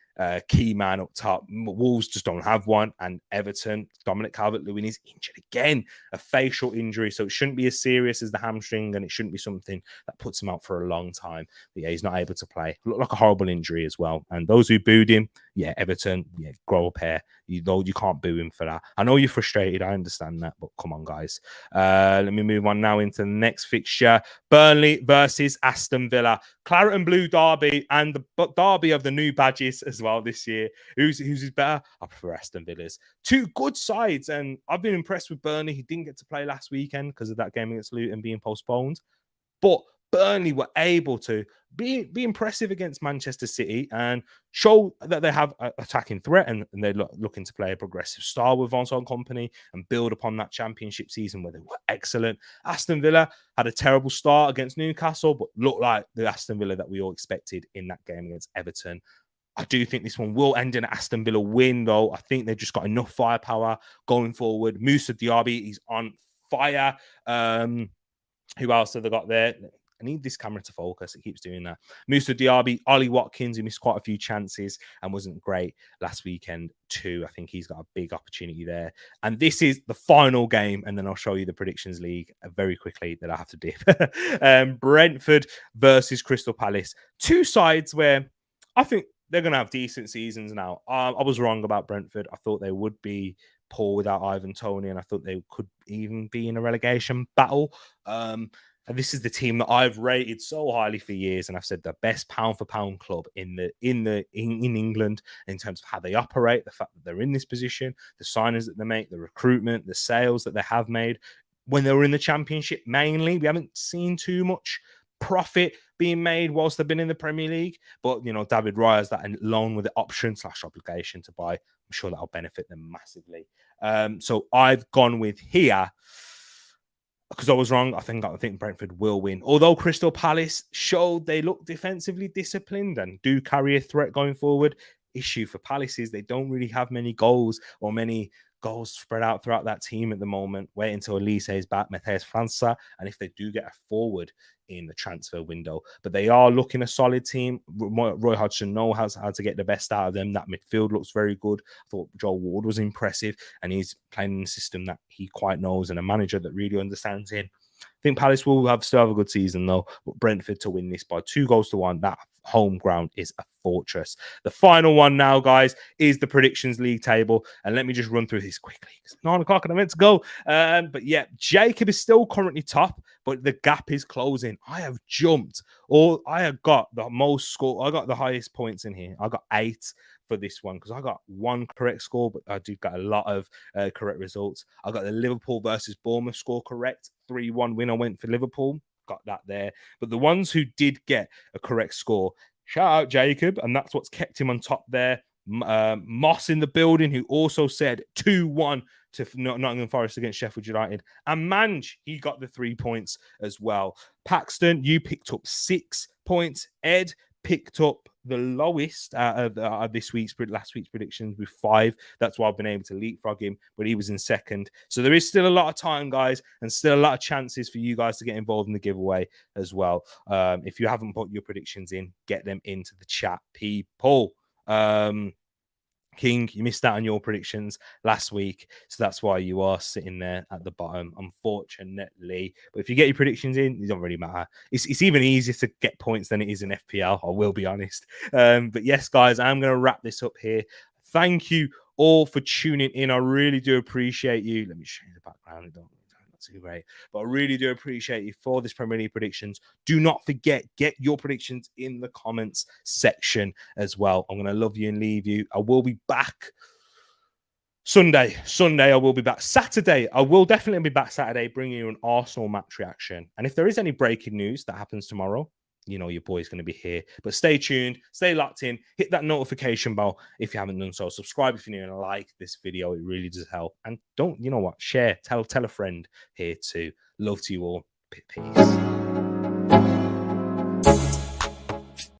key man up top. Wolves just don't have one, and Everton, Dominic Calvert-Lewin is injured again, a facial injury, so it shouldn't be as serious as the hamstring, and it shouldn't be something that puts him out for a long time. But yeah, he's not able to play. Looked like a horrible injury as well. And those who booed him, yeah, Everton, yeah, grow up here. You know, you can't boo him for that. I know you're frustrated, I understand that, but come on, guys. Let me move on now into the next fixture. Burnley versus Aston Villa. Claret and Blue derby, and the derby of the new badges as well this year. Who's better? I prefer Aston Villa's. Two good sides, and I've been impressed with Burnley. He didn't get to play last weekend because of that game against Luton being postponed. But Burnley were able to be impressive against Manchester City and show that they have an attacking threat, and they're looking to play a progressive style with Vincent Kompany and build upon that championship season where they were excellent. Aston Villa had a terrible start against Newcastle, but looked like the Aston Villa that we all expected in that game against Everton. I do think this one will end in an Aston Villa win, though. I think they've just got enough firepower going forward. Moussa Diaby, he's on fire. Who else have they got there? I need this camera to focus. It keeps doing that. Moussa Diaby, Ollie Watkins, who missed quite a few chances and wasn't great last weekend too. I think he's got a big opportunity there. And this is the final game, and then I'll show you the predictions league very quickly that I have to dip. Brentford versus Crystal Palace. Two sides where I think they're going to have decent seasons now. I was wrong about Brentford. I thought they would be poor without Ivan Toney, and I thought they could even be in a relegation battle. And this is the team that I've rated so highly for years, and I've said the best pound for pound club in England in terms of how they operate, the fact that they're in this position, the signings that they make, the recruitment, the sales that they have made. When they were in the Championship, mainly, we haven't seen too much profit being made whilst they've been in the Premier League. But, you know, David Raya has that loan with the option/obligation to buy. I'm sure that'll benefit them massively. So I've gone with here, because I was wrong. I think Brentford will win. Although Crystal Palace showed they look defensively disciplined and do carry a threat going forward. Issue for Palace is they don't really have many goals or many goals spread out throughout that team at the moment. Wait until Elise is back, Matheus França, and if they do get a forward in the transfer window. But they are looking a solid team. Roy Hodgson knows how to get the best out of them. That midfield looks very good. I thought Joel Ward was impressive, and he's playing in a system that he quite knows and a manager that really understands him. I think Palace will still have a good season, though. But Brentford to win this by 2-1. That home ground is a fortress. The final one now, guys, is the predictions league table. And let me just run through this quickly. It's 9 o'clock and I meant to go. But yeah, Jacob is still currently top, but the gap is closing. I have jumped. I have got the most score. I got the highest points in here. I got 8 for this one because I got 1 correct score, but I did get a lot of correct results. I got the Liverpool versus Bournemouth score correct. 3-1 win. I went for Liverpool. Got that there. But the ones who did get a correct score, shout out Jacob, and that's what's kept him on top there. Moss in the building, who also said 2-1 to Nottingham Forest against Sheffield United. And Mange, he got the 3 points as well. Paxton, you picked up 6 points. Ed picked up the lowest out of last week's predictions with 5. That's why I've been able to leapfrog him, but he was in second. So there is still a lot of time, guys, and still a lot of chances for you guys to get involved in the giveaway as well. If you haven't put your predictions in, get them into the chat, people. King, you missed out on your predictions last week, so that's why you are sitting there at the bottom, unfortunately. But if you get your predictions in, it don't really matter. It's even easier to get points than it is in FPL, I will be honest. But yes, guys, I'm going to wrap this up here. Thank you all for tuning in. I really do appreciate you. Let me show you the background. Not too great, but I really do appreciate you for this Premier League predictions. Do not forget, get your predictions in the comments section as well. I'm going to love you and leave you. I will be back Sunday. I will be back. Saturday, I will definitely be back Saturday, bringing you an Arsenal match reaction. And if there is any breaking news that happens tomorrow, you know your boy's going to be here. But stay tuned, stay locked in, hit that notification bell if you haven't done so. Subscribe if you're new and like this video. It really does help. And don't, you know what, share, tell a friend here too. Love to you all. Peace.